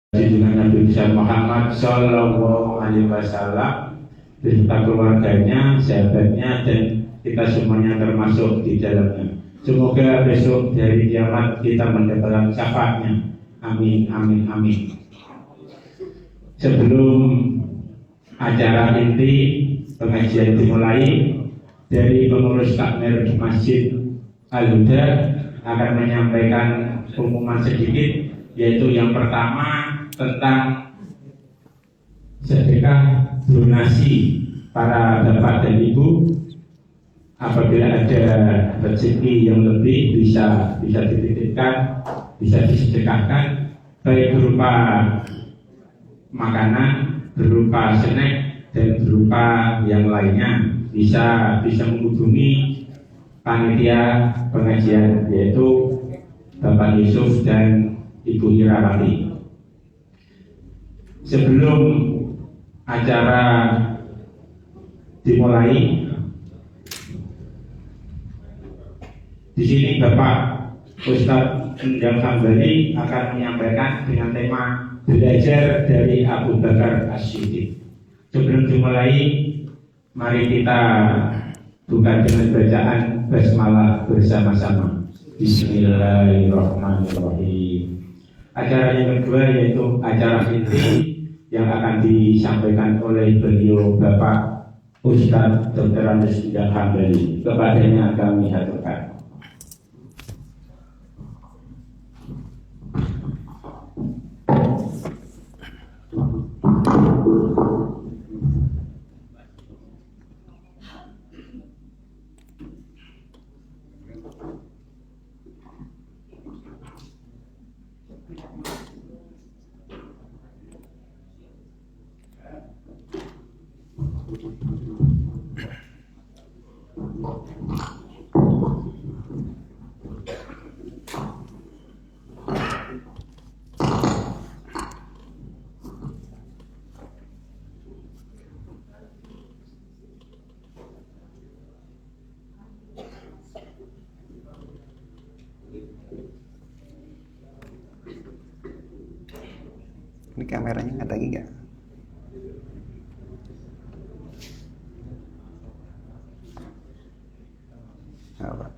Dengan Nabi Muhammad Sallallahu Alaihi Wasallam beserta keluarganya, sahabatnya, dan kita semuanya termasuk di dalamnya. Semoga besok dari kiamat kita mendapatkan syafaatnya. Amin, amin, amin. Sebelum acara inti pengajian dimulai, dari pengurus takmir Masjid Al-Huda akan menyampaikan pengumuman sedikit, yaitu yang pertama tentang sedekah donasi para bapak dan ibu. Apabila ada rezeki yang lebih bisa dititipkan, bisa disedekahkan, baik berupa makanan, berupa snack, dan berupa yang lainnya. Bisa menghubungi panitia pengajian, yaitu Bapak Yusuf dan Ibu Irawati. Sebelum acara dimulai, di sini Bapak Ustadz Endang Hambali akan menyampaikan dengan tema belajar dari Abu Bakar As-Siddiq. Sebelum dimulai, mari kita buka dengan bacaan basmalah bersama-sama. Bismillahirrahmanirrahim. Acara yang kedua yaitu acara inti yang akan disampaikan oleh beliau Bapak Ustadz Dr. Endang Hambali. Kepadanya kami haturkan. Ini kameranya ada lagi nggak? Apa?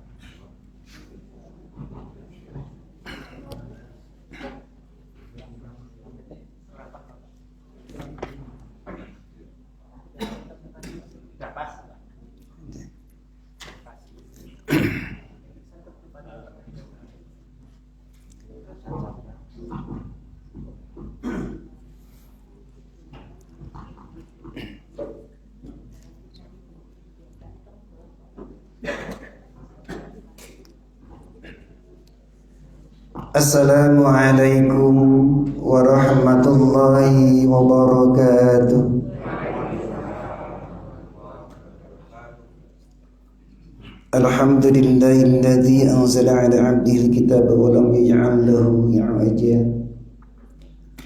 Assalamualaikum warahmatullahi wabarakatuh. Alhamdulillahilladzi anzala ala 'abdihi al-kitaba wa lam yaj'al lahu 'iwaja.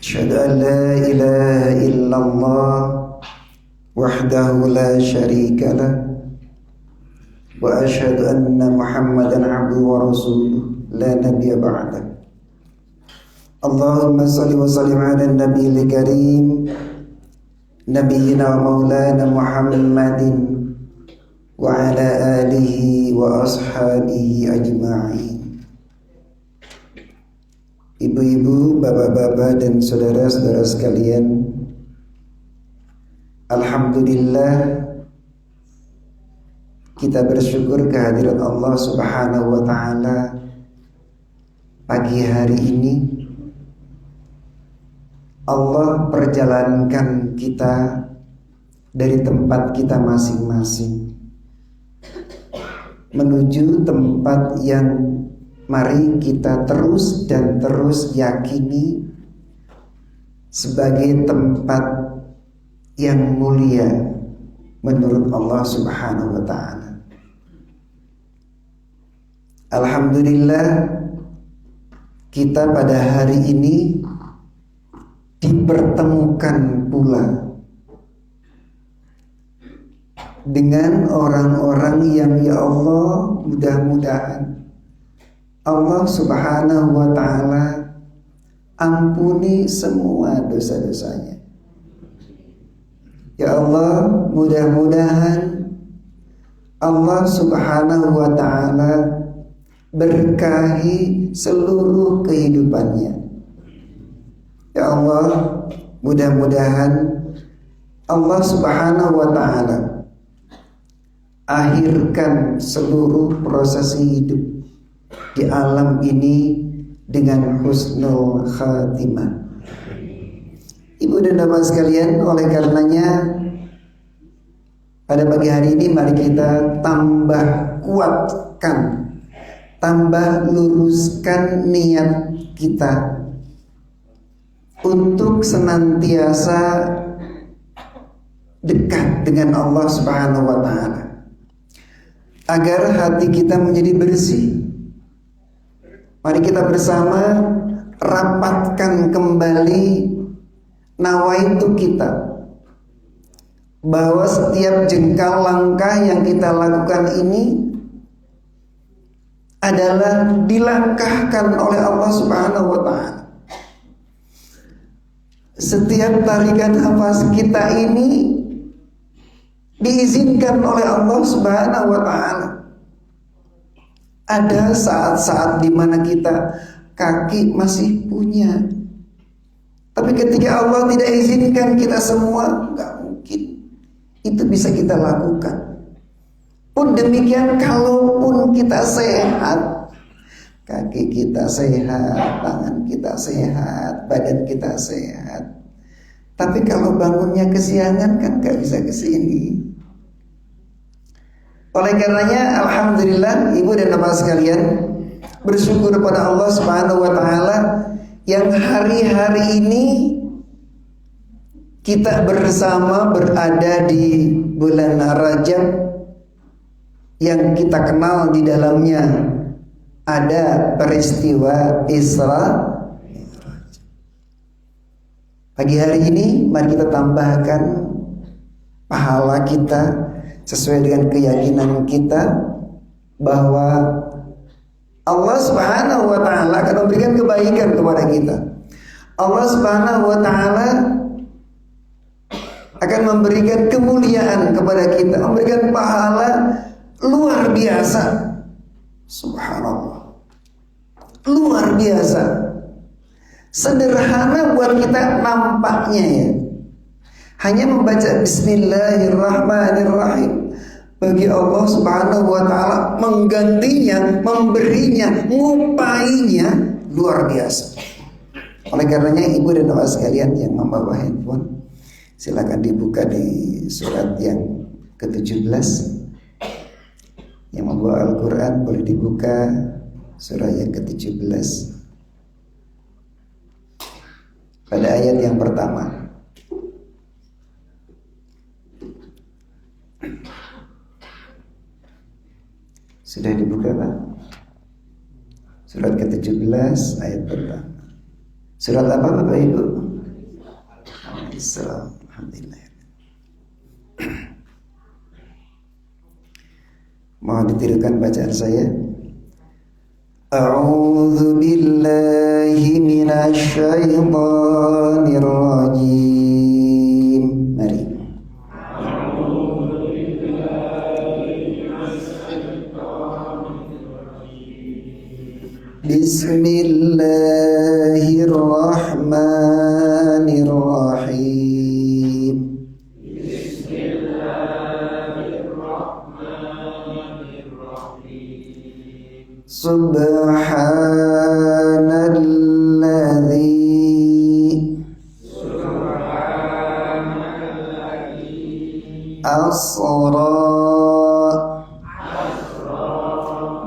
Asyhadu an la ilaha illallah wahdahu la syarika lah wa asyhadu anna Muhammadan 'abduhu wa rasuluh la nabiyya ba'dah. Allahumma salli wa sallim ala nabiyil karim nabiyyina wa maulana Muhammadin wa ala alihi wa ashabihi ajma'in. Ibu-ibu, bapak-bapak, dan saudara-saudara sekalian, alhamdulillah kita bersyukur kehadiran Allah Subhanahu wa ta'ala pagi hari ini. Allah perjalankan kita dari tempat kita masing-masing menuju tempat yang mari kita terus dan terus yakini sebagai tempat yang mulia menurut Allah Subhanahu wa ta'ala. Alhamdulillah, kita pada hari ini dipertemukan pula dengan orang-orang yang ya Allah, mudah-mudahan Allah Subhanahu wa ta'ala ampuni semua dosa-dosanya. Ya Allah, mudah-mudahan Allah Subhanahu wa ta'ala berkahi seluruh kehidupannya. Ya Allah, mudah-mudahan Allah Subhanahu wa ta'ala akhirkan seluruh proses hidup di alam ini dengan husnul khatimah. Ibu dan bapak sekalian, oleh karenanya pada pagi hari ini mari kita tambah kuatkan, tambah luruskan niat kita untuk senantiasa dekat dengan Allah Subhanahu wa ta'ala, agar hati kita menjadi bersih. Mari kita bersama rapatkan kembali nawaitu kita, bahwa setiap jengkal langkah yang kita lakukan ini adalah dilangkahkan oleh Allah Subhanahu wa ta'ala. Setiap tarikan nafas kita ini diizinkan oleh Allah Subhanahu wa ta'ala. Ada saat-saat di mana kita kaki masih punya, tapi ketika Allah tidak izinkan kita semua, nggak mungkin itu bisa kita lakukan. Pun demikian, kalaupun kita sehat, kaki kita sehat, tangan kita sehat, badan kita sehat, tapi kalau bangunnya kesiangan kan nggak bisa kesini. Oleh karenanya, alhamdulillah ibu dan bapak sekalian, bersyukur kepada Allah Subhanahu wa ta'ala yang hari-hari ini kita bersama berada di bulan Rajab yang kita kenal di dalamnya ada peristiwa Isra. Pagi hari ini mari kita tambahkan pahala kita sesuai dengan keyakinan kita bahwa Allah Subhanahu wa ta'ala akan memberikan kebaikan kepada kita. Allah Subhanahu wa ta'ala akan memberikan kemuliaan kepada kita, memberikan pahala luar biasa. Subhanallah, luar biasa. Sederhana buat kita nampaknya ya, hanya membaca Bismillahirrahmanirrahim, bagi Allah Subhanahu wa ta'ala menggantinya, memberinya, ngupainya luar biasa. Oleh karenanya ibu dan bapak sekalian yang membawa handphone, silakan dibuka di surat yang ke-17. Yang membawa Al-Quran boleh dibuka surat yang ke-17 pada ayat yang pertama. Sudah dibuka Pak? Surat ke-17 ayat pertama. Surat apa Bapak Ibu? Alhamdulillah. Mohon ditirukan bacaan saya. A'udzu billahi minasy syaithanir rajim. Mari. Bismillahirrahmanirrahim. Subhanalladzi asra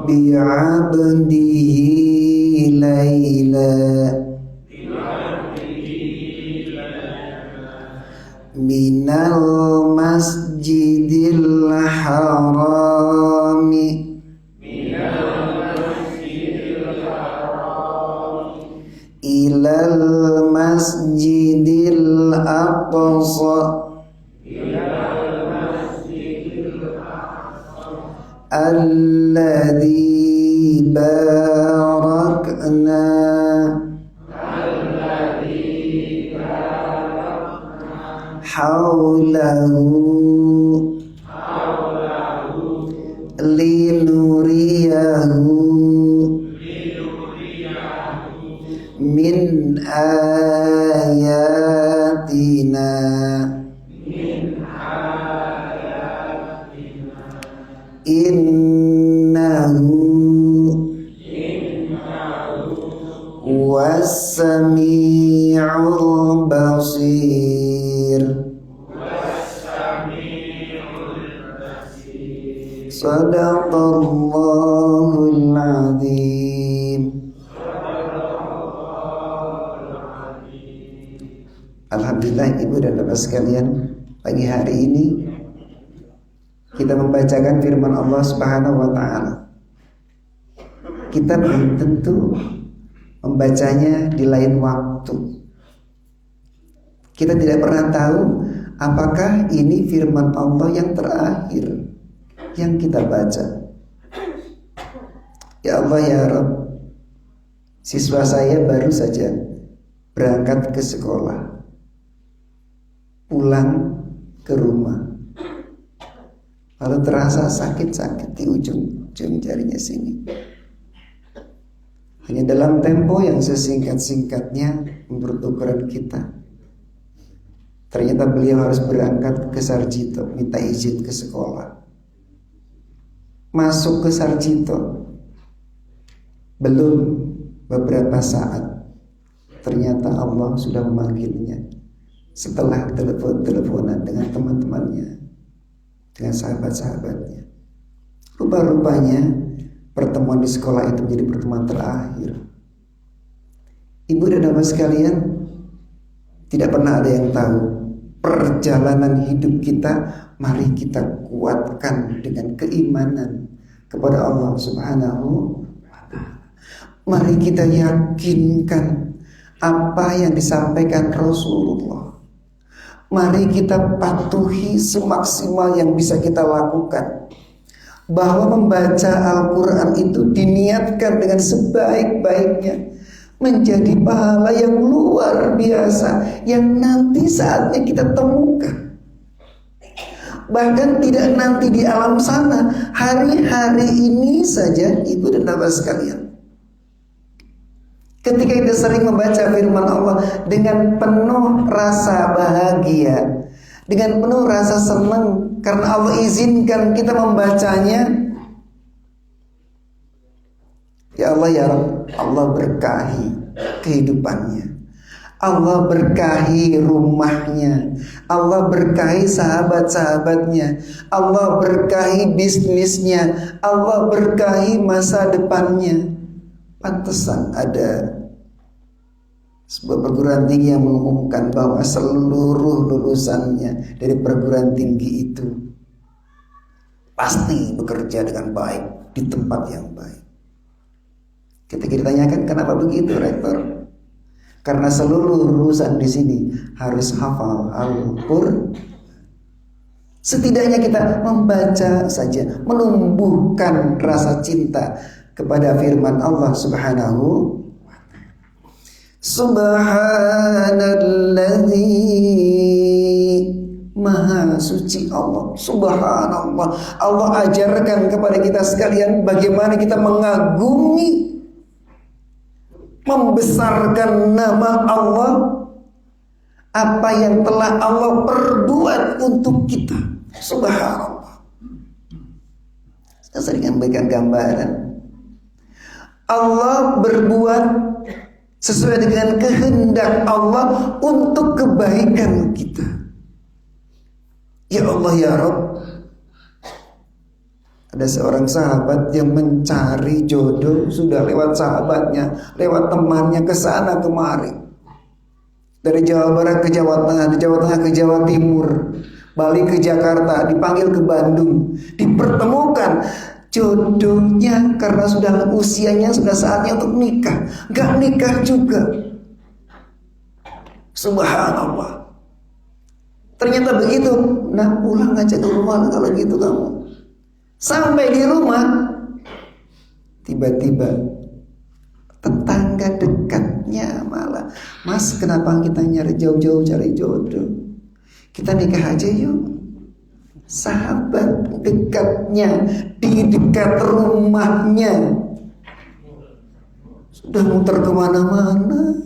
bi'abdihi layla minal masjidil harami ilal masjidil aqsa alladzi barakna haulahu linuriyahu min ayatina innahu was-sami'ul basir. Sadaqallahul azim. Alhamdulillah ibu dan bapak sekalian, pagi hari ini kita membacakan firman Allah Subhanahu wa taala. Kita belum tentu membacanya di lain waktu. Kita tidak pernah tahu apakah ini firman Allah yang terakhir yang kita baca. Ya Allah ya Rabb, siswa saya baru saja berangkat ke sekolah, pulang ke rumah, lalu terasa sakit-sakit di ujung jarinya sini. Hanya dalam tempo yang sesingkat-singkatnya menurut ukuran kita, ternyata beliau harus berangkat ke Sarjito, minta izin ke sekolah. Masuk ke Sarjito, belum beberapa saat, ternyata Allah sudah memanggilnya. Setelah teleponan dengan teman-temannya, dengan sahabat-sahabatnya, rupa-rupanya pertemuan di sekolah itu menjadi pertemuan terakhir. Ibu dan bapak sekalian, tidak pernah ada yang tahu perjalanan hidup kita. Mari kita kuatkan dengan keimanan kepada Allah Subhanahu wa ta'ala. Mari kita yakinkan apa yang disampaikan Rasulullah. Mari kita patuhi semaksimal yang bisa kita lakukan. Bahwa membaca Al-Quran itu diniatkan dengan sebaik-baiknya, menjadi pahala yang luar biasa yang nanti saatnya kita temukan. Bahkan tidak nanti di alam sana, hari-hari ini saja ibu dan bapak sekalian. Ketika kita sering membaca firman Allah dengan penuh rasa bahagia, dengan penuh rasa senang karena Allah izinkan kita membacanya. Ya Allah ya Rabb, Allah berkahi kehidupannya, Allah berkahi rumahnya, Allah berkahi sahabat-sahabatnya, Allah berkahi bisnisnya, Allah berkahi masa depannya. Pantesan ada sebuah perguruan tinggi yang mengumumkan bahwa seluruh lulusannya dari perguruan tinggi itu pasti bekerja dengan baik di tempat yang baik. Ketika ditanyakan kenapa begitu rektor? Karena seluruh lulusan di sini harus hafal Al-Qur'an. Setidaknya kita membaca saja, menumbuhkan rasa cinta kepada firman Allah Subhanahu. Subhanalladzi, maha suci Allah. Subhanallah. Allah ajarkan kepada kita sekalian bagaimana kita mengagumi, membesarkan nama Allah, apa yang telah Allah perbuat untuk kita. Subhanallah. Saya sering memberikan gambaran. Allah berbuat sesuai dengan kehendak Allah untuk kebaikan kita. Ya Allah ya Rabb, ada seorang sahabat yang mencari jodoh, sudah lewat sahabatnya, lewat temannya, ke sana kemari. Dari Jawa Barat ke Jawa Tengah, dari Jawa Tengah ke Jawa Timur, balik ke Jakarta, dipanggil ke Bandung, dipertemukan jodohnya karena sudah usianya, sudah saatnya untuk nikah. Gak nikah juga. Subhanallah. Ternyata begitu. Nah, pulang aja ke rumah kalau gitu kamu. Sampai di rumah, tiba-tiba tetangga dekatnya malah Mas, kenapa kita nyari jauh-jauh cari jodoh? Kita nikah aja yuk. Sahabat dekatnya, di dekat rumahnya, sudah muter kemana-mana.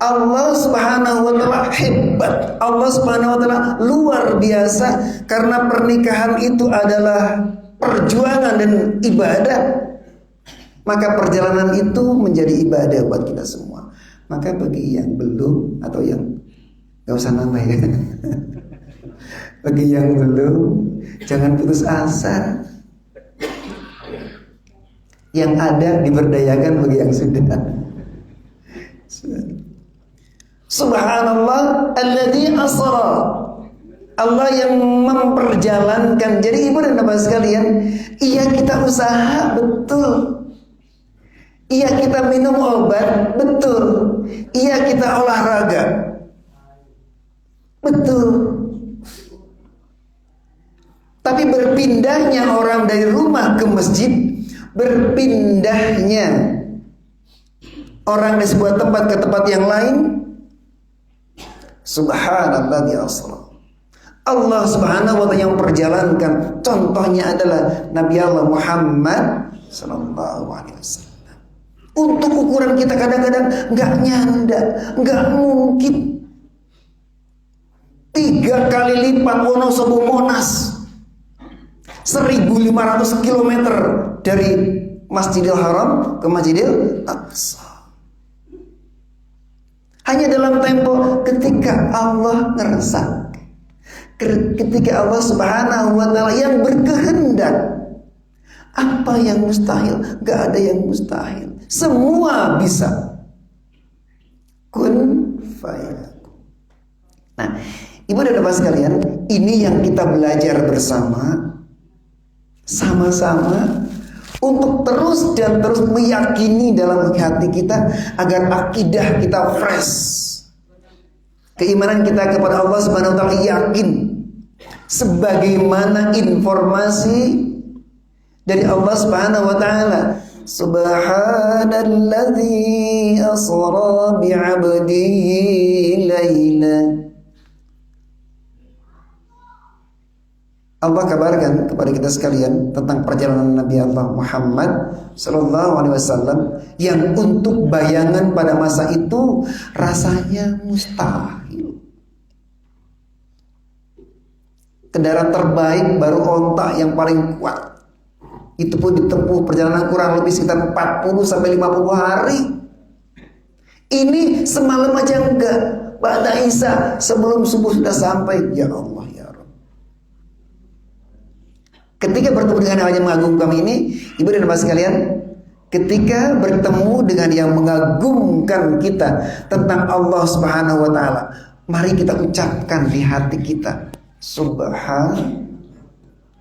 Allah subhanahu wa ta'ala hebat. Allah subhanahu wa ta'ala luar biasa. Karena pernikahan itu adalah perjuangan dan ibadah, maka perjalanan itu menjadi ibadah buat kita semua. Maka bagi yang belum, atau yang gak usah nambah ya, bagi yang belum, jangan putus asa. Yang ada diberdayakan bagi yang sudah. Subhanallah alladzi asra. Allah yang memperjalankan. Jadi ibu dan bapak sekalian, iya kita usaha, betul. Iya kita minum obat, betul. Iya kita olahraga, betul. Tapi berpindahnya orang dari rumah ke masjid, berpindahnya orang dari sebuah tempat ke tempat yang lain, subhanallah di asra. Allah subhanahu wa ta'ala yang perjalankan. Contohnya adalah Nabi Allah Muhammad sallallahu alaihi wasallam. Untuk ukuran kita kadang-kadang gak nyanda, gak mungkin. 3 kali lipat Wonosobo Monas, 1.500 km dari Masjidil Haram ke Masjidil Aqsa. Hanya dalam tempo ketika Allah ngerasa, ketika Allah subhanahu wa ta'ala yang berkehendak. Apa yang mustahil? Gak ada yang mustahil, semua bisa. Kun fayakun. Nah, ibu dan bapak sekalian, ini yang kita belajar bersama, sama-sama, untuk terus dan terus meyakini dalam hati kita agar akidah kita fresh. Keimanan kita kepada Allah subhanahu wa ta'ala yakin sebagaimana informasi dari Allah subhanahu wa ta'ala. Subhanalladzi asra bi'abdihi layla. Allah kabarkan kepada kita sekalian tentang perjalanan Nabi Allah Muhammad sallallahu alaihi wasallam yang untuk bayangan pada masa itu rasanya mustahil. Kendaraan terbaik baru onta yang paling kuat. Itu pun ditempuh perjalanan kurang lebih sekitar 40 sampai 50 hari. Ini semalam aja enggak. Ba'da Isya sebelum subuh sudah sampai. Ya Allah ya Rabb. Ketika bertemu dengan yang mengagumkan ini, ibu dan bapak sekalian, ketika bertemu dengan yang mengagumkan kita tentang Allah subhanahu wa ta'ala, mari kita ucapkan di hati kita, Subhan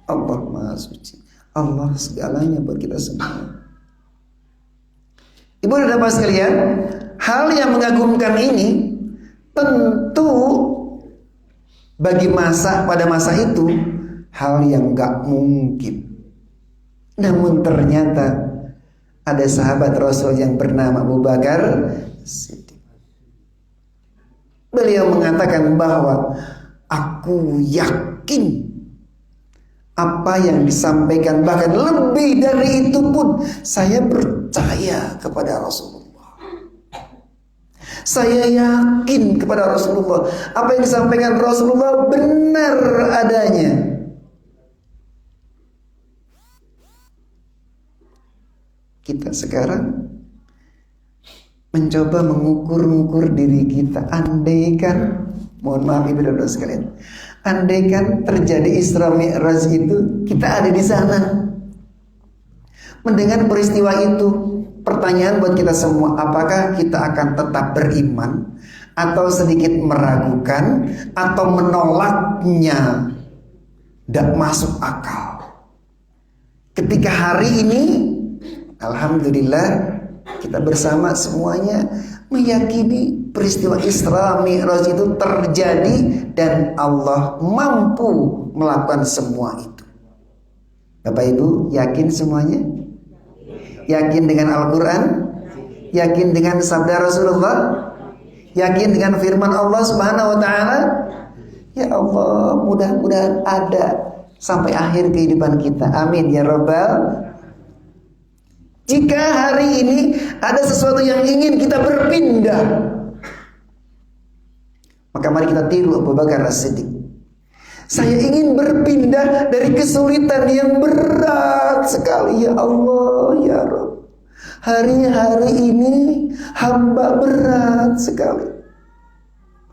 Allah Maha Suci. Allah segalanya buat kita semua. Ibu dan bapak sekalian, hal yang mengagumkan ini tentu bagi pada masa itu hal yang gak mungkin. Namun ternyata ada sahabat Rasul yang bernama Abu Bakar Siddiq. Beliau mengatakan bahwa aku yakin apa yang disampaikan, bahkan lebih dari itu pun saya percaya kepada Rasulullah. Saya yakin kepada Rasulullah. Apa yang disampaikan Rasulullah benar adanya. Kita sekarang mencoba mengukur diri kita. Andaikan, mohon maaf ibu dan bapak sekalian, andaikan terjadi Isra Mi'raj itu, kita ada di sana, mendengar peristiwa itu, pertanyaan buat kita semua, apakah kita akan tetap beriman atau sedikit meragukan atau menolaknya? Tidak masuk akal. Ketika hari ini, alhamdulillah kita bersama semuanya meyakini peristiwa Isra Mi'raj itu terjadi dan Allah mampu melakukan semua itu. Bapak Ibu yakin semuanya? Yakin dengan Al-Quran? Yakin dengan sabda Rasulullah? Yakin dengan firman Allah Subhanahu wa taala? Ya Allah, mudah-mudahan ada sampai akhir kehidupan kita. Amin ya rabbal. Jika hari ini ada sesuatu yang ingin kita berpindah, maka mari kita tiru Abu Bakar As-Siddiq. Saya ingin berpindah dari kesulitan yang berat sekali. Ya Allah, ya Rabb, hari-hari ini hamba berat sekali.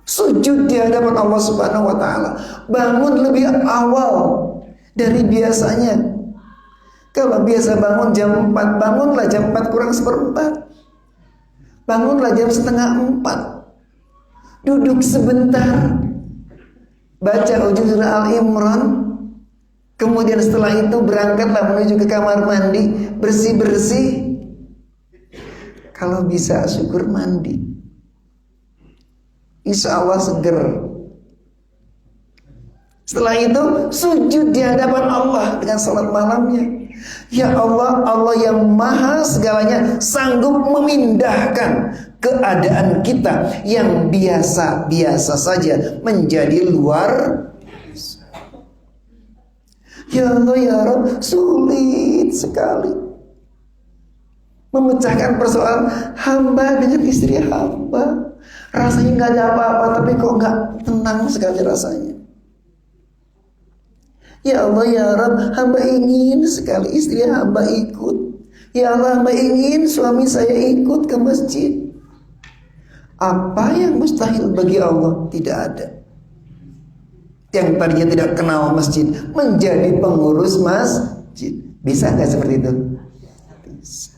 Sujud di hadapan Allah Subhanahu wa taala. Bangun lebih awal dari biasanya. Kalau biasa bangun jam 4, bangunlah jam 4 kurang seperempat. Bangunlah jam setengah 4. Duduk sebentar, baca ujung surah Al-Imran. Kemudian setelah itu berangkatlah menuju ke kamar mandi, bersih-bersih. Kalau bisa syukur mandi, insya Allah seger. Setelah itu sujud di hadapan Allah dengan salat malamnya. Ya Allah, Allah yang maha segalanya sanggup memindahkan keadaan kita yang biasa-biasa saja menjadi luar biasa. Ya Allah ya Rabb, sulit sekali memecahkan persoalan hamba dengan istri hamba. Rasanya gak ada apa-apa, tapi kok gak tenang sekali rasanya. Ya Allah ya Rabb, hamba ingin sekali istri hamba ikut. Ya Allah, hamba ingin suami saya ikut ke masjid. Apa yang mustahil bagi Allah? Tidak ada. Yang tadinya tidak kenal masjid menjadi pengurus masjid. Bisa gak seperti itu? Bisa.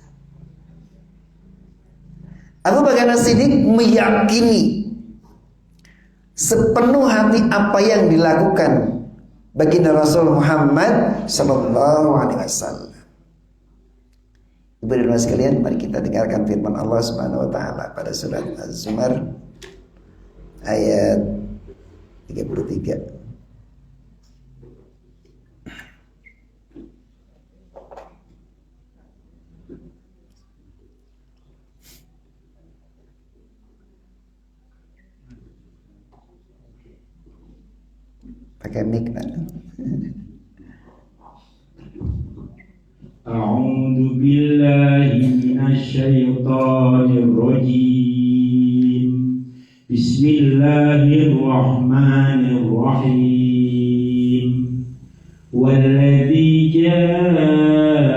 Abu Bakar As-Siddiq meyakini sepenuh hati apa yang dilakukan baginda Rasul Muhammad sallallahu alaihi wasallam. Ibu dan bapak sekalian, mari kita dengarkan firman Allah Subhanahu wa taala pada surat Az-Zumar ayat 33. Pakai mic Pak. A'udzu billahi minasyaitonir rajim. Bismillahirrahmanirrahim. Walladzi jaa'a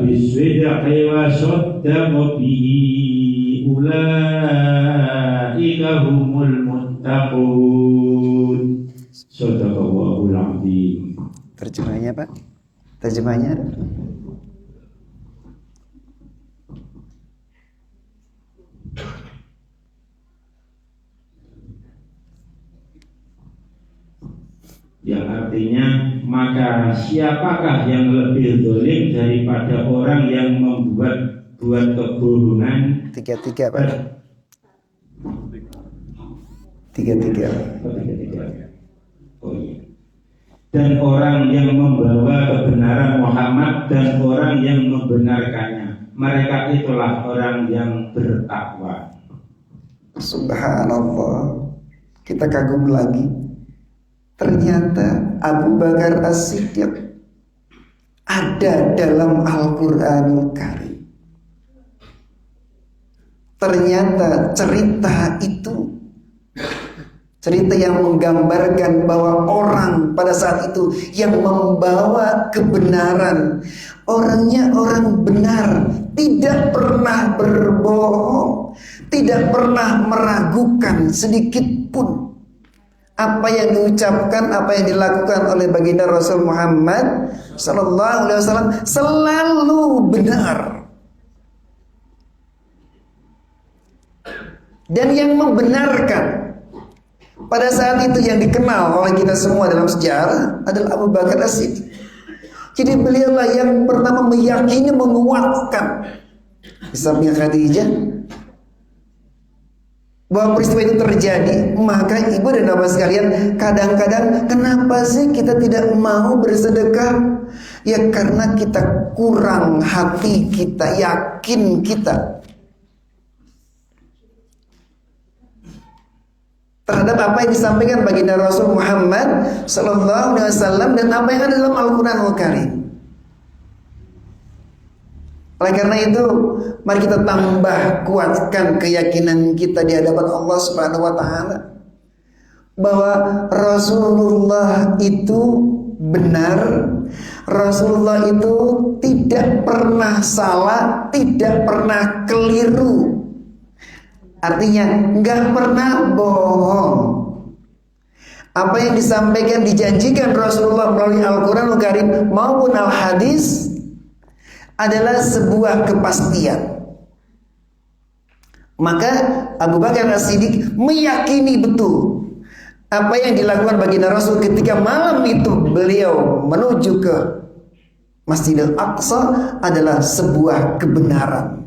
bis-sidqi wa saddaqa bihi ulaika humul muttaqun. Shadaqallahul azim. Terjemahnya Pak? Terjemahnya? Yang artinya, maka siapakah yang lebih zalim daripada orang yang membuat kebohongan? 33 Pak. 33. Oh iya. Dan orang yang membawa kebenaran Muhammad dan orang yang membenarkannya, mereka itulah orang yang bertakwa. Subhanallah. Kita kagum lagi. Ternyata Abu Bakar As-Siddiq ada dalam Al-Quranul Karim. Ternyata cerita itu, cerita yang menggambarkan bahwa orang pada saat itu yang membawa kebenaran, orangnya orang benar, tidak pernah berbohong, tidak pernah meragukan sedikit pun apa yang diucapkan, apa yang dilakukan oleh baginda Rasul Muhammad sallallahu alaihi wasallam selalu benar. Dan yang membenarkan pada saat itu yang dikenal oleh kita semua dalam sejarah adalah Abu Bakar As-Siddiq. Jadi beliaulah yang pertama meyakini, menguatkan di samping Khadijah bahwa peristiwa itu terjadi. Maka ibu dan bapak sekalian, kadang-kadang kenapa sih kita tidak mau bersedekah? Ya karena kita kurang hati kita, yakin kita terhadap apa yang disampaikan baginda Rasul Muhammad sallallahu alaihi wasallam dan apa yang ada dalam Al-Qur'anul Karim. Oleh karena itu, mari kita tambah kuatkan keyakinan kita di hadapan Allah Subhanahu wa taala bahwa Rasulullah itu benar, Rasulullah itu tidak pernah salah, tidak pernah keliru. Artinya nggak pernah bohong. Apa yang disampaikan, dijanjikan Rasulullah melalui Al-Quranul Karim maupun Al-Hadis adalah sebuah kepastian. Maka Abu Bakar As-Siddiq meyakini betul apa yang dilakukan baginda Rasul ketika malam itu beliau menuju ke Masjidil Aqsa adalah sebuah kebenaran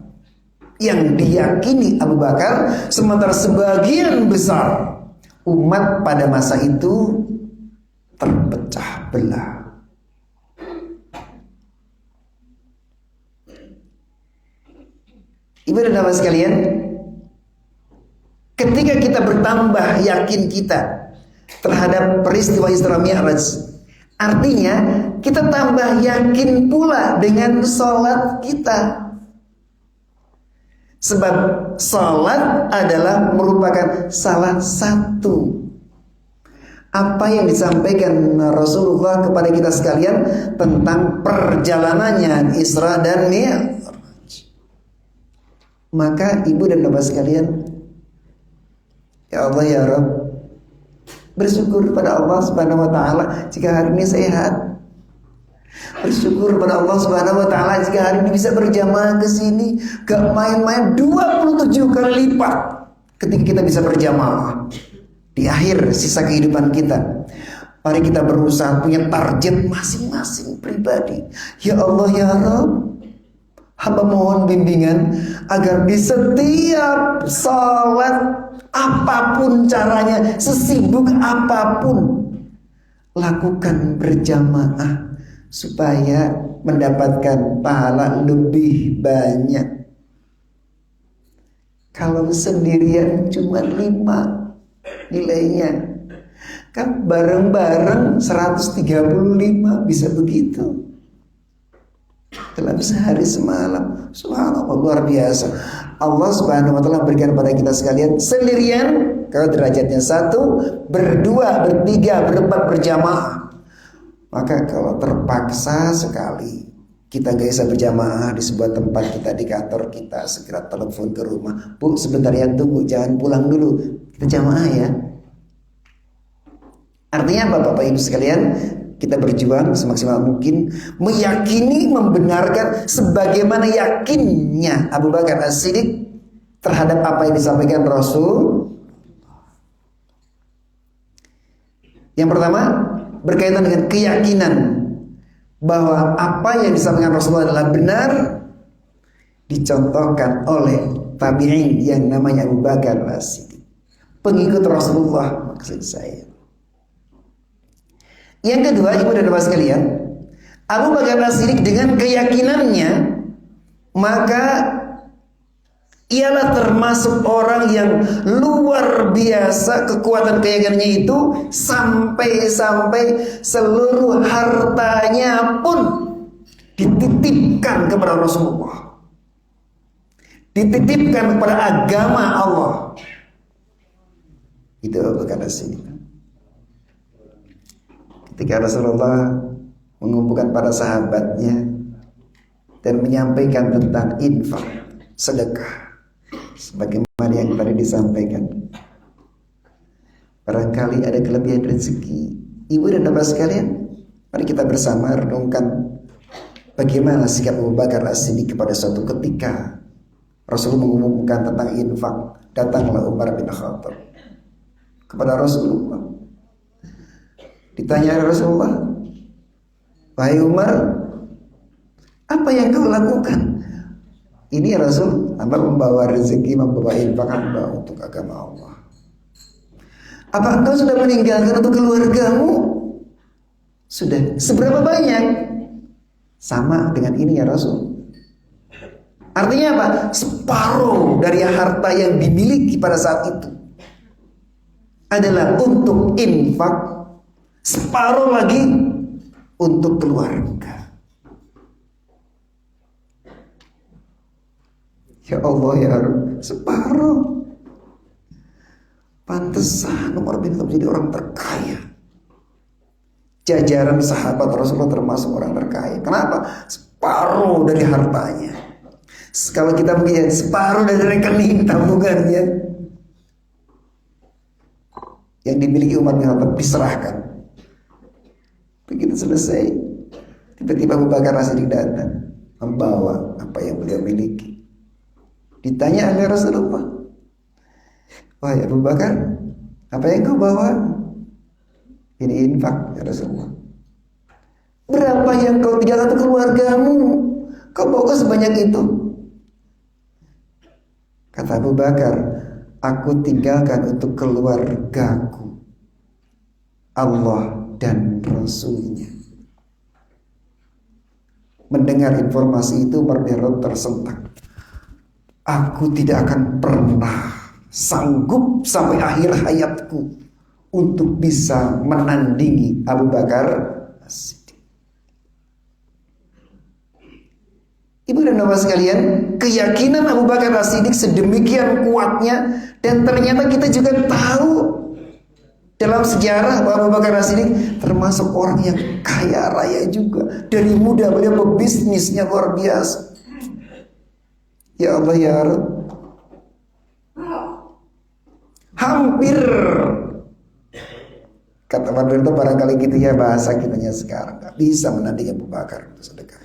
yang diyakini Abu Bakar, sementara sebagian besar umat pada masa itu terpecah belah. Ibu dan bapak sekalian, ketika kita bertambah yakin kita terhadap peristiwa Isra Mi'raj, artinya kita tambah yakin pula dengan sholat kita. Sebab sholat adalah merupakan salah satu apa yang disampaikan Rasulullah kepada kita sekalian tentang perjalanannya Isra dan Mi'raj. Maka ibu dan bapak sekalian, ya Allah ya Rabb, bersyukur pada Allah Subhanahu wa taala jika hari ini sehat. Bersyukur pada Allah Subhanahu wa taala jika hari ini bisa berjamaah ke sini, gak main-main 27 kali lipat ketika kita bisa berjamaah di akhir sisa kehidupan kita. Mari kita berusaha punya target masing-masing pribadi. Ya Allah ya Rabb, hamba mohon bimbingan agar di setiap salat, apapun caranya, sesibuk apapun, lakukan berjamaah supaya mendapatkan pahala lebih banyak. Kalau sendirian cuma 5 nilainya, kan bareng-bareng 135 bisa begitu dalam sehari semalam. Subhanallah, luar biasa. Allah Subhanahu wa taala berikan pada kita sekalian sendirian kalau derajatnya 1, berdua, bertiga, berempat, berjamaah. Maka kalau terpaksa sekali kita gak bisa berjamaah di sebuah tempat kita, di kantor kita, segera telepon ke rumah, Bu sebentar ya, tunggu, jangan pulang dulu, kita jamaah ya. Artinya apa Bapak Ibu sekalian? Kita berjuang semaksimal mungkin, meyakini, membenarkan sebagaimana yakinnya Abu Bakar As-Siddiq terhadap apa yang disampaikan Rasul. Yang pertama, berkaitan dengan keyakinan bahwa apa yang disampaikan Rasulullah adalah benar, dicontohkan oleh tabi'in yang namanya Abu Bakar As-Siddiq, pengikut Rasulullah maksud saya. Yang kedua, ibu dan bapak sekalian, Abu Bakar As-Siddiq dengan keyakinannya, maka ialah termasuk orang yang luar biasa kekuatan keyakinannya itu, sampai-sampai seluruh hartanya pun dititipkan kepada Rasulullah, dititipkan kepada agama Allah. Itu Abu Bakar As-Siddiq. Ketika Rasulullah mengumpulkan para sahabatnya dan menyampaikan tentang infak, sedekah, sebagaimana yang tadi disampaikan, barangkali ada kelebihan rezeki. Ibu dan bapak sekalian, mari kita bersama renungkan bagaimana sikap Abu Bakar As-Siddiq kepada suatu ketika Rasulullah mengumumkan tentang infak. Datanglah Umar bin Khattab kepada Rasulullah. Ditanya Rasulullah, wahai Umar, apa yang kau lakukan? Ini Rasul, hamba membawa rezeki, membawa infak hamba untuk agama Allah. Apa engkau sudah meninggalkan untuk keluargamu? Sudah. Seberapa banyak? Sama dengan ini ya Rasul. Artinya apa? Separuh dari harta yang dimiliki pada saat itu. adalah untuk infak, separuh lagi untuk keluarga. Ya Allah ya Rabb, separuh. Pantesan Umar bin Khattab jadi orang terkaya. Jajaran sahabat Rasulullah termasuk orang terkaya. Kenapa? Separuh dari hartanya. Kalau kita begini, separuh dari rekening tabungannya yang dimiliki Umar bin Khattab diserahkan. Begitu selesai, tiba-tiba Abu Bakar As-Siddiq datang membawa apa yang beliau miliki. Ditanya oleh Rasulullah, wahai Abu Bakar, apa yang kau bawa? Ini infak ya Rasulullah. Berapa yang kau tinggalkan untuk keluargamu? Kau bawa sebanyak itu? Kata Abu Bakar, aku tinggalkan untuk keluargaku, Allah dan Rasulnya. Mendengar informasi itu Umar bin Khattab tersentak. Aku tidak akan pernah sanggup sampai akhir hayatku untuk bisa menandingi Abu Bakar As-Siddiq. Ibu dan bapak sekalian, keyakinan Abu Bakar As-Siddiq sedemikian kuatnya, dan ternyata kita juga tahu dalam sejarah bahwa Abu Bakar As-Siddiq termasuk orang yang kaya raya juga. Dari muda beliau pebisnisnya luar biasa. Ya Allah ya Rabb, hampir, kata Pak Dirto, barangkali gitu ya bahasa kitanya sekarang, gak bisa menandingi Abu Bakar untuk sedekah.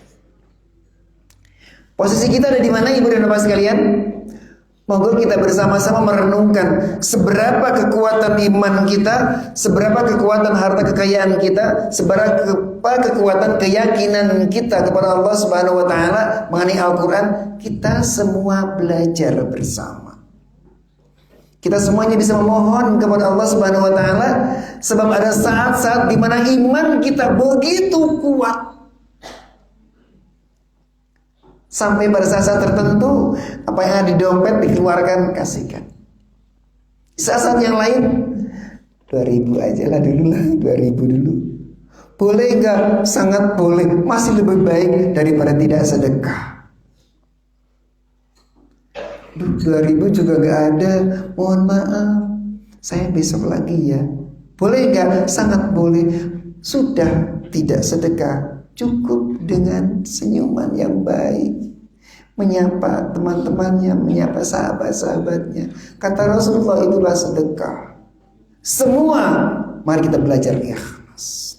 Posisi kita ada di mana ibu dan bapak sekalian? Monggo kita bersama-sama merenungkan seberapa kekuatan iman kita, seberapa kekuatan harta kekayaan kita, seberapa kekuatan keyakinan kita kepada Allah Subhanahu wa taala mengenai Al-Qur'an. Kita semua belajar bersama. Kita semuanya bisa memohon kepada Allah Subhanahu wa taala, sebab ada saat-saat di mana iman kita begitu kuat. Sampai pada saat-saat tertentu, apa yang ada di dompet dikeluarkan, kasihkan. Saat-saat yang lain, 2.000 aja lah dulu lah, 2.000 dulu. Boleh enggak? Sangat boleh. Masih lebih baik daripada tidak sedekah. 2.000 juga enggak ada. Mohon maaf, saya besok lagi ya. Boleh enggak? Sangat boleh. Sudah tidak sedekah, cukup dengan senyuman yang baik, menyapa teman-temannya, menyapa sahabat-sahabatnya. Kata Rasulullah, itulah sedekah. Semua mari kita belajar ikhlas.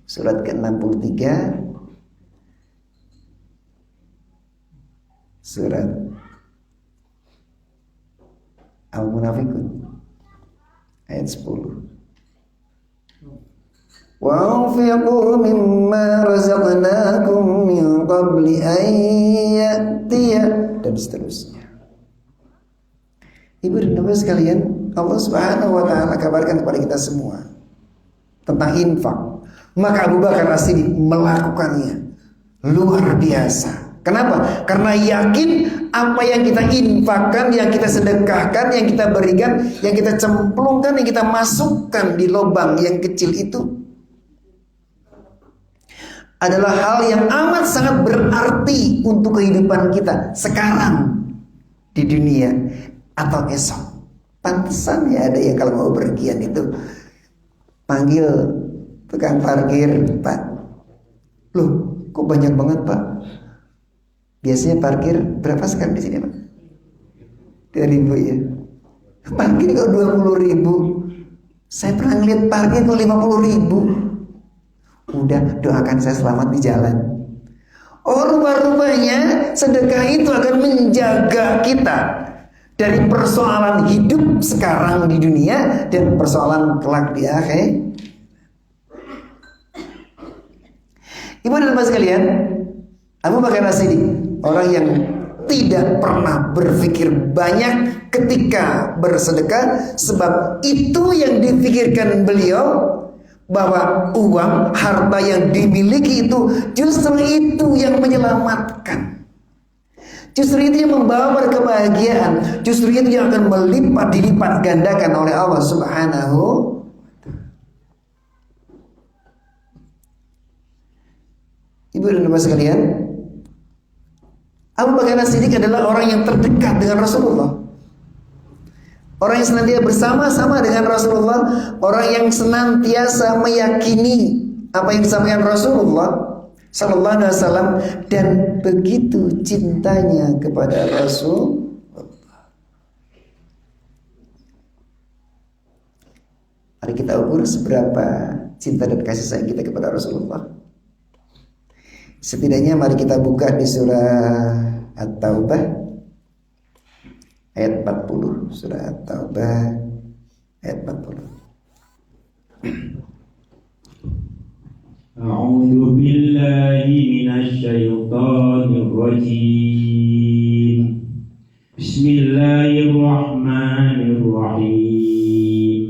Surat ke-63, surat Al-Munafiqun ayat 10. وَأَنْفِقُوا مِمَّا رَزَقْنَاكُمْ مِنْ قَبْلِ أَنْ يَأْتِيَ, dan seterusnya. Ibu dan bapak sekalian, Allah Subhanahu wa taala kabarkan kepada kita semua tentang infak. Maka Abu Bakar As-Siddiq melakukannya luar biasa. Kenapa? Karena yakin apa yang kita infakkan, yang kita sedekahkan, yang kita berikan, yang kita cemplungkan, yang kita masukkan di lubang yang kecil itu adalah hal yang amat sangat berarti untuk kehidupan kita sekarang di dunia atau esok. Pantesan ya ada yang kalau mau bergian itu panggil tukang parkir, Pak. Loh, kok banyak banget Pak? Biasanya parkir berapa sekarang di sini Pak? 2.000 ya. Parkir kok 20.000. Saya pernah ngeliat parkir kok 50.000. Udah, doakan saya selamat di jalan. Oh, rupanya sedekah itu akan menjaga kita dari persoalan hidup sekarang di dunia dan persoalan kelak di akhir. Ibu dan bapak sekalian, Abu Bakar As-Siddiq orang yang tidak pernah berpikir banyak ketika bersedekah, sebab itu yang dipikirkan beliau, bahwa uang, harta yang dimiliki itu justru itu yang menyelamatkan. Justru itu yang membawa berkebahagiaan. Justru itu yang akan dilipat gandakan oleh Allah Subhanahu. Ibu dan bapak sekalian, Abu Bakar As-Siddiq adalah orang yang terdekat dengan Rasulullah. Orang yang senantiasa bersama-sama dengan Rasulullah. Orang yang senantiasa meyakini apa yang disampaikan Rasulullah Sallallahu Alaihi Wasallam, dan begitu cintanya kepada Rasulullah. Mari kita ukur seberapa cinta dan kasih sayang kita kepada Rasulullah. Setidaknya mari kita buka di surah At-Taubah ayat 40. Surah At-Taubah ayat 40. A'udzu billahi minasy syaithanir rajim. Bismillahirrahmanirrahim.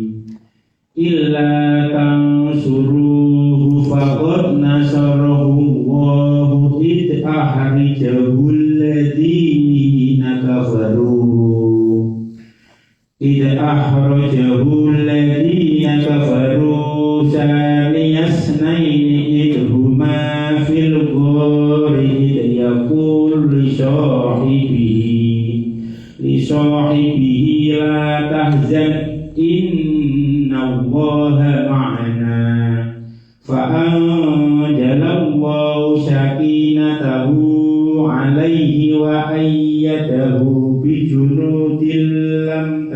Illa tansuruhu faqad nasarahu Allahu id ahrijahu alladhina kafaru saniyasnaini idhuma fil ghari id yaqul li sahibihi la tahzan innallaha ma'ana fa'anjalallahu sakinatahu alaihi wa ayyadahu bijunudin lam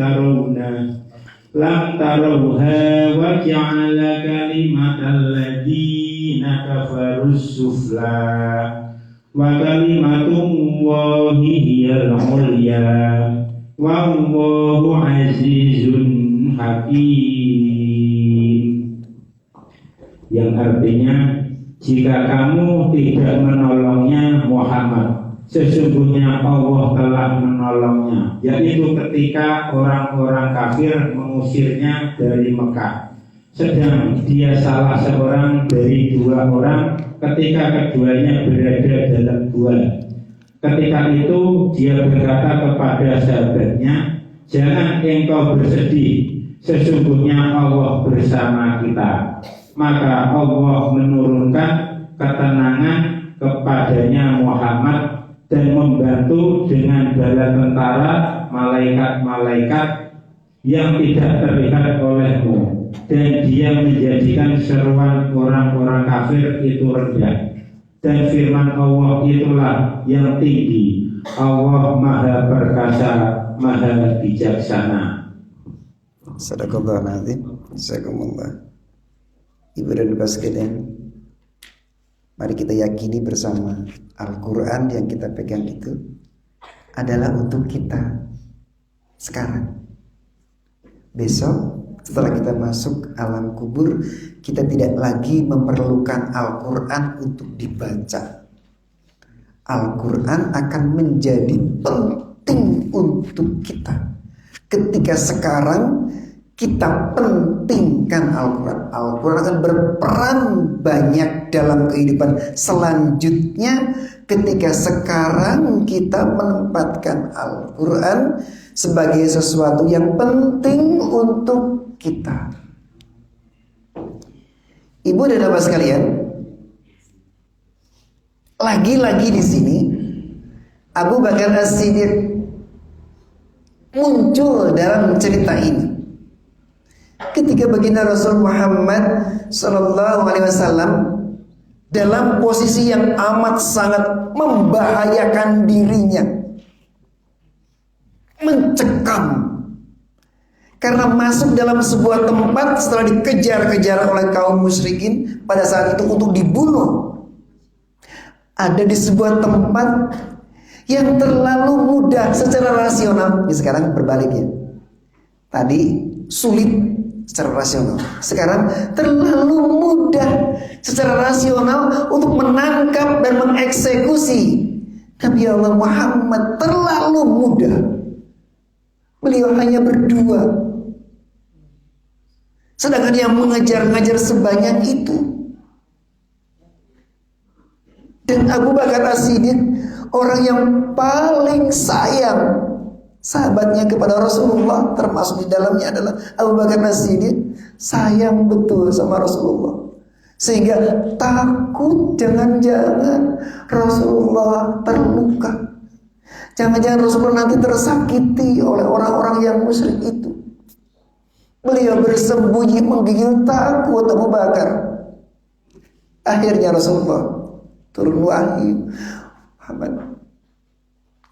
tarawha wa ja'ala kalimatal ladina kafarus sufla wa kalimatullahi hiyal ulya wallahu azizun hakim. Yang artinya, jika kamu tidak menolongnya Muhammad, sesungguhnya Allah telah menolongnya, yaitu ketika orang-orang kafir mengusirnya dari Mekah, sedang dia salah seorang dari dua orang ketika keduanya berada dalam gua. Ketika itu dia berkata kepada sahabatnya, jangan engkau bersedih, sesungguhnya Allah bersama kita. Maka Allah menurunkan ketenangan kepadanya Muhammad dan membantu dengan bala tentara malaikat-malaikat yang tidak terlihat olehmu, dan dia menjadikan seruan orang-orang kafir itu rendah, dan firman Allah itulah yang tinggi. Allah Maha Perkasa, Maha Bijaksana. Sadaqallahul azim. Jazakumullah. Ibu dan bapak sekalian, mari kita yakini bersama Al-Quran yang kita pegang itu adalah untuk kita sekarang. Besok setelah kita masuk alam kubur, kita tidak lagi memerlukan Al-Quran untuk dibaca. Al-Quran akan menjadi penting untuk kita ketika sekarang kita pentingkan Al-Quran. Al-Quran akan berperan banyak dalam kehidupan selanjutnya ketika sekarang kita menempatkan Al-Quran sebagai sesuatu yang penting untuk kita. Ibu dan bapak sekalian, lagi-lagi di sini Abu Bakar As-Siddiq muncul dalam cerita ini. Ketika baginda Rasul Muhammad Sallallahu Alaihi Wasallam dalam posisi yang amat sangat membahayakan dirinya, mencekam karena masuk dalam sebuah tempat setelah dikejar-kejar oleh kaum musyrikin pada saat itu untuk dibunuh. Ada di sebuah tempat yang terlalu mudah secara rasional. Ini sekarang berbalik ya. Tadi sulit secara rasional, sekarang terlalu mudah secara rasional untuk menangkap dan mengeksekusi Nabi Allah Muhammad. Terlalu mudah. Beliau hanya berdua, sedangkan yang mengejar-ngejar sebanyak itu. Dan Abu Bakar As-Siddiq orang yang paling sayang sahabatnya kepada Rasulullah, termasuk di dalamnya adalah Abu Bakar As-Siddiq, sayang betul sama Rasulullah. Sehingga takut jangan-jangan Rasulullah terluka, jangan-jangan Rasulullah nanti tersakiti oleh orang-orang yang musyrik itu. Beliau bersembunyi menggigil takut Abu Bakar. Akhirnya Rasulullah turun wahyu, Muhammad,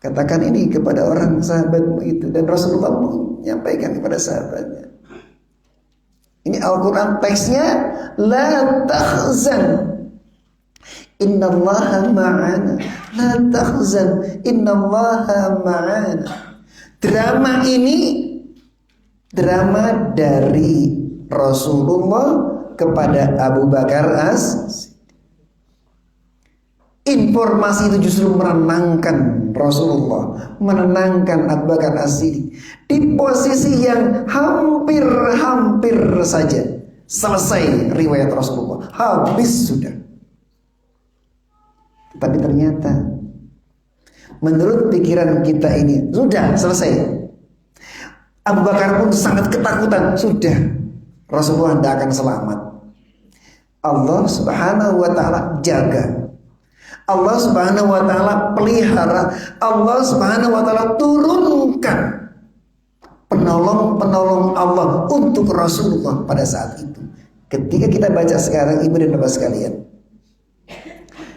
katakan ini kepada orang sahabatmu itu. Dan Rasulullah menyampaikan kepada sahabatnya. Ini Al-Quran teksnya, la tahzan innallaha ma'ana, la tahzan innallaha ma'ana. Drama ini drama dari Rasulullah kepada Abu Bakar As-Siddiq. Informasi itu justru menenangkan Rasulullah, menenangkan Abu Bakar As-Siddiq di posisi yang hampir saja selesai riwayat Rasulullah, habis sudah. Tapi ternyata menurut pikiran kita ini sudah selesai. Abu Bakar pun sangat ketakutan, sudah Rasulullah tidak akan selamat. Allah Subhanahu wa ta'ala jaga, Allah Subhanahu wa ta'ala pelihara, Allah Subhanahu wa ta'ala turunkan penolong-penolong Allah untuk Rasulullah pada saat itu. Ketika kita baca sekarang, ibu dan bapak sekalian,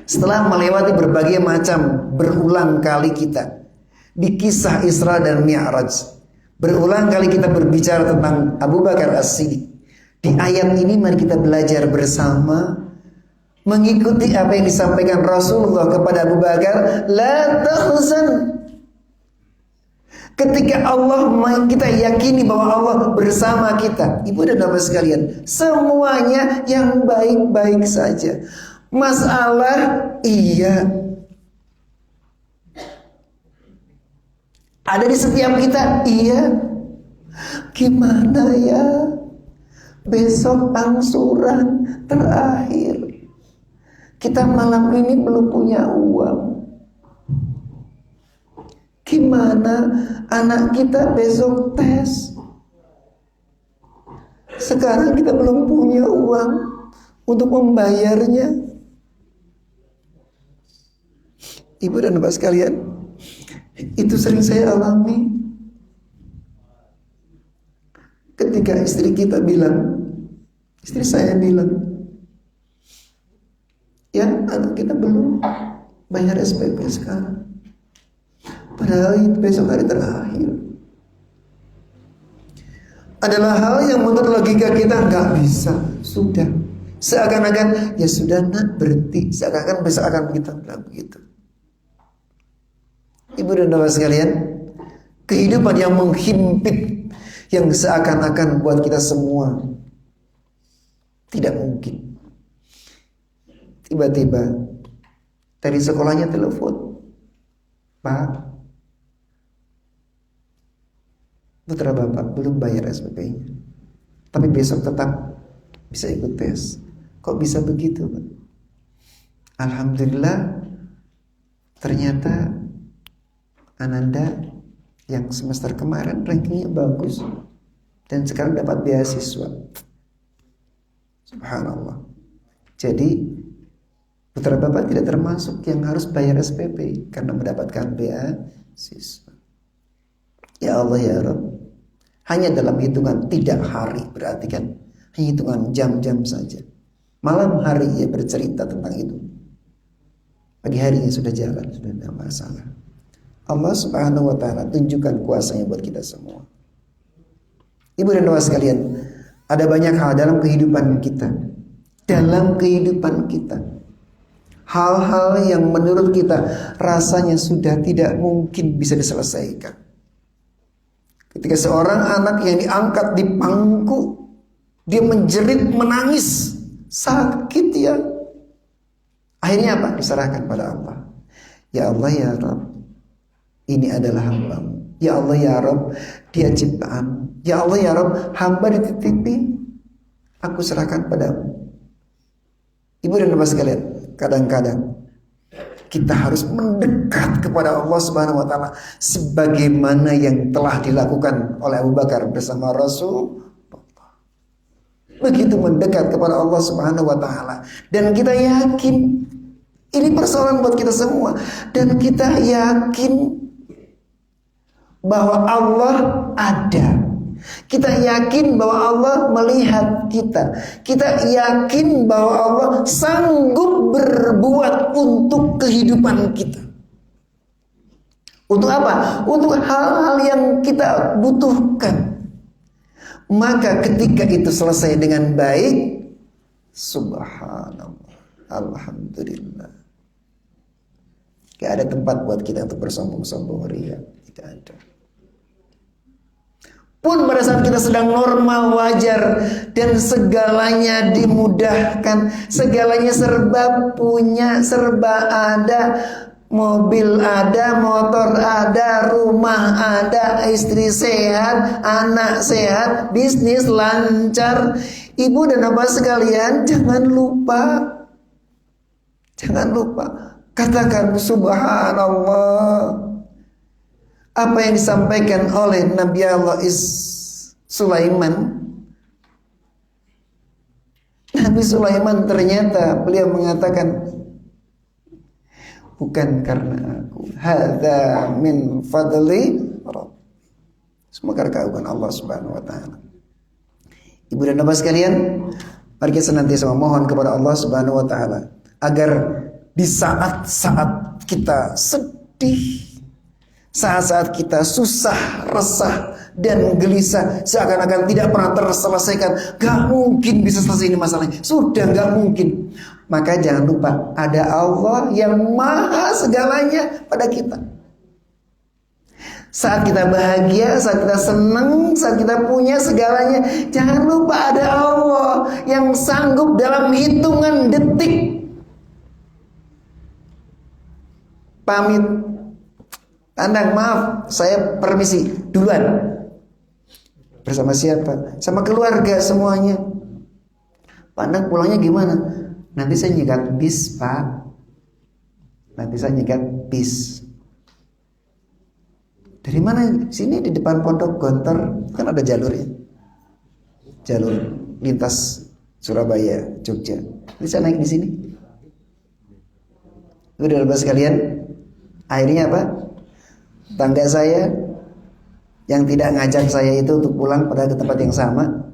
setelah melewati berbagai macam, berulang kali kita di kisah Isra dan Mi'raj, berulang kali kita berbicara tentang Abu Bakar As-Siddiq. Di ayat ini mari kita belajar bersama, mengikuti apa yang disampaikan Rasulullah kepada Abu Bakar, la tahzan. Ketika Allah, kita yakini bahwa Allah bersama kita. Ibu dan bapak sekalian, semuanya yang baik-baik saja. Masalah iya ada di setiap kita, iya. Gimana ya besok angsuran terakhir, kita malam ini belum punya uang. Gimana anak kita besok tes, sekarang kita belum punya uang untuk membayarnya. Ibu dan bapak sekalian, itu sering saya alami. Ketika istri saya bilang, ya anak kita belum bayar SPP sekarang, padahal itu besok hari terakhir. Adalah hal yang menurut logika kita nggak bisa. Sudah, seakan-akan ya sudah nak, berhenti. Seakan-akan besok akan kita bilang begitu. Ibu dan bapak sekalian, kehidupan yang menghimpit, yang seakan-akan buat kita semua tidak mungkin. Tiba-tiba dari sekolahnya telepon, Pak, putra bapak belum bayar SPP-nya, tapi besok tetap bisa ikut tes. Kok bisa begitu, Pak? Alhamdulillah, ternyata Ananda yang semester kemarin rankingnya bagus dan sekarang dapat beasiswa. Subhanallah. Jadi putra bapak tidak termasuk yang harus bayar SPP karena mendapatkan beasiswa. Ya Allah ya Rabb, hanya dalam hitungan, tidak hari, berarti kan hanya hitungan jam-jam saja. Malam hari ia bercerita tentang itu, pagi harinya sudah jalan, sudah tidak masalah. Allah Subhanahu wa ta'ala tunjukkan kuasanya buat kita semua. Ibu dan bapak sekalian, ada banyak hal dalam kehidupan kita. Hal-hal yang menurut kita rasanya sudah tidak mungkin bisa diselesaikan. Ketika seorang anak yang diangkat di pangku, dia menjerit, menangis, sakit ya. Akhirnya apa? Diserahkan pada Allah. Ya Allah ya Rabb, ini adalah hamba-Mu. Ya Allah ya Rabb, dia ciptaan. Ya Allah ya Rabb, hamba dititipi, aku serahkan padamu. Ibu dan bapak sekalian, kadang-kadang kita harus mendekat kepada Allah Subhanahu wa taala sebagaimana yang telah dilakukan oleh Abu Bakar bersama Rasul. Begitu mendekat kepada Allah Subhanahu wa taala, dan kita yakin ini persoalan buat kita semua, dan kita yakin bahwa Allah ada. Kita yakin bahwa Allah melihat kita. Kita yakin bahwa Allah sanggup berbuat untuk kehidupan kita. Untuk apa? Untuk hal-hal yang kita butuhkan. Maka ketika itu selesai dengan baik, subhanallah, alhamdulillah, gak ada tempat buat kita untuk bersombong-sombong ria. Tidak ada. Pun pada saat kita sedang normal, wajar, dan segalanya dimudahkan, segalanya serba punya, serba ada, mobil ada, motor ada, rumah ada, istri sehat, anak sehat, bisnis lancar. Ibu dan bapak sekalian, jangan lupa katakan subhanallah. Apa yang disampaikan oleh Nabi Allah Sulaiman. Nabi Sulaiman ternyata beliau mengatakan, bukan karena aku, hadza min fadli Rabb. Semua karena keagungan Allah Subhanahu wa taala. Ibu dan bapak sekalian, mari kita senantiasa memohon kepada Allah Subhanahu wa taala agar di saat-saat kita sedih, saat-saat kita susah, resah, dan gelisah, seakan-akan tidak pernah terselesaikan, gak mungkin bisa selesai ini masalahnya, sudah gak mungkin, maka jangan lupa ada Allah yang maha segalanya pada kita. Saat kita bahagia, saat kita senang, saat kita punya segalanya, jangan lupa ada Allah yang sanggup dalam hitungan detik pamit, Andang, maaf, saya permisi duluan. Bersama siapa? Sama keluarga semuanya. Pandang pulangnya gimana? Nanti saya nyegat bis, Pak. Nanti saya nyegat bis. Dari mana? Sini di depan Pondok Gontor, kan ada jalurnya. Jalur lintas Surabaya, Jogja. Nanti saya naik di sini. Udah lepas sekalian. Akhirnya apa? Tangga saya yang tidak ngajak saya itu untuk pulang pada ke tempat yang sama,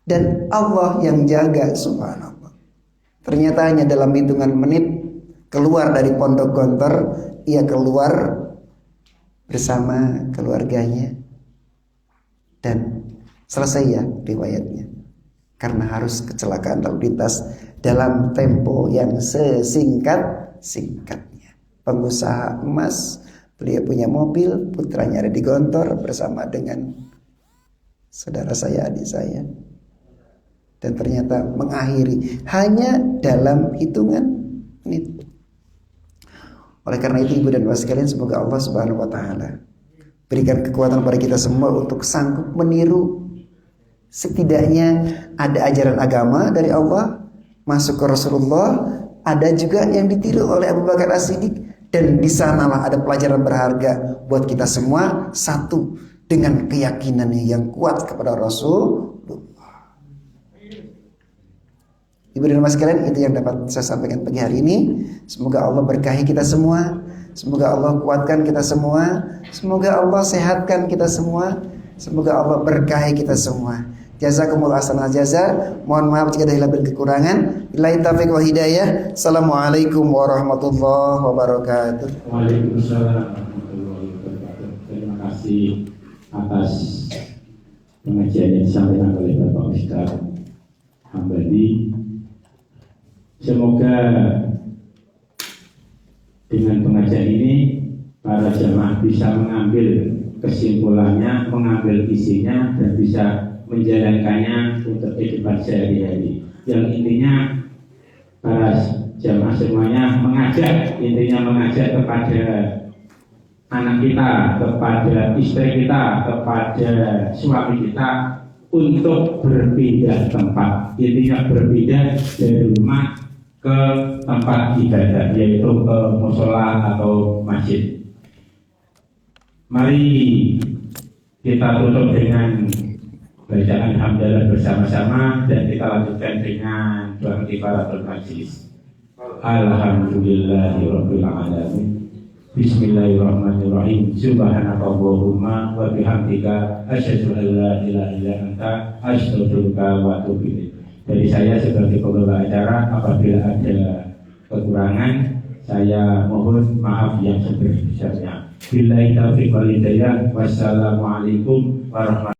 dan Allah yang jaga, subhanallah. Ternyata hanya dalam hitungan menit keluar dari Pondok Gontor, ia keluar bersama keluarganya dan selesai ya riwayatnya, karena harus kecelakaan lalu lintas dalam tempo yang sesingkat-singkatnya. Pengusaha emas, beliau punya mobil, putranya ada di Gontor bersama dengan saudara saya, adik saya, dan ternyata mengakhiri hanya dalam hitungan menit. Oleh karena itu, ibu dan bapak sekalian, semoga Allah Subhanahu wa taala berikan kekuatan pada kita semua untuk sanggup meniru, setidaknya ada ajaran agama dari Allah masuk ke Rasulullah, ada juga yang ditiru oleh Abu Bakar As-Siddiq. Dan di sanalah ada pelajaran berharga buat kita semua, satu dengan keyakinannya yang kuat kepada Rasulullah. Ibu dan bapak sekalian, itu yang dapat saya sampaikan pagi hari ini. Semoga Allah berkahi kita semua, semoga Allah kuatkan kita semua, semoga Allah sehatkan kita semua, semoga Allah berkahi kita semua. Jazakumullah ahsanal jaza. Mohon maaf jika ada hilang dan kekurangan. Billahi taufiq wal hidayah. Assalamualaikum warahmatullahi wabarakatuh. Waalaikumsalam warahmatullahi wabarakatuh. Terima kasih atas pengajian yang disampaikan oleh Bapak Ustaz Hambali. Semoga dengan pengajian ini para jamaah bisa mengambil kesimpulannya, mengambil isinya, dan bisa menjalankannya untuk kehidupan sehari-hari. Yang intinya para jamaah semuanya intinya mengajak kepada anak kita, kepada istri kita, kepada suami kita untuk berpindah tempat. Intinya berpindah dari rumah ke tempat ibadah, yaitu ke musola atau masjid. Mari kita tutup dengan bacaan hamdalah bersama-sama dan kita lanjutkan dengan doa kifaratul majlis. Alhamdulillahirabbil alamin. Bismillahirrahmanirrahim. Subhanakallahumma wa bihamdika asyhadu an la ilaha illa anta astaghfiruka wa atubu ilaik. Dari saya sebagai pengelola acara, apabila ada kekurangan, saya mohon maaf yang sebesar-besarnya. Billahi taufiq wal hidayah. Wassalamualaikum warahmatullahi wabarakatuh.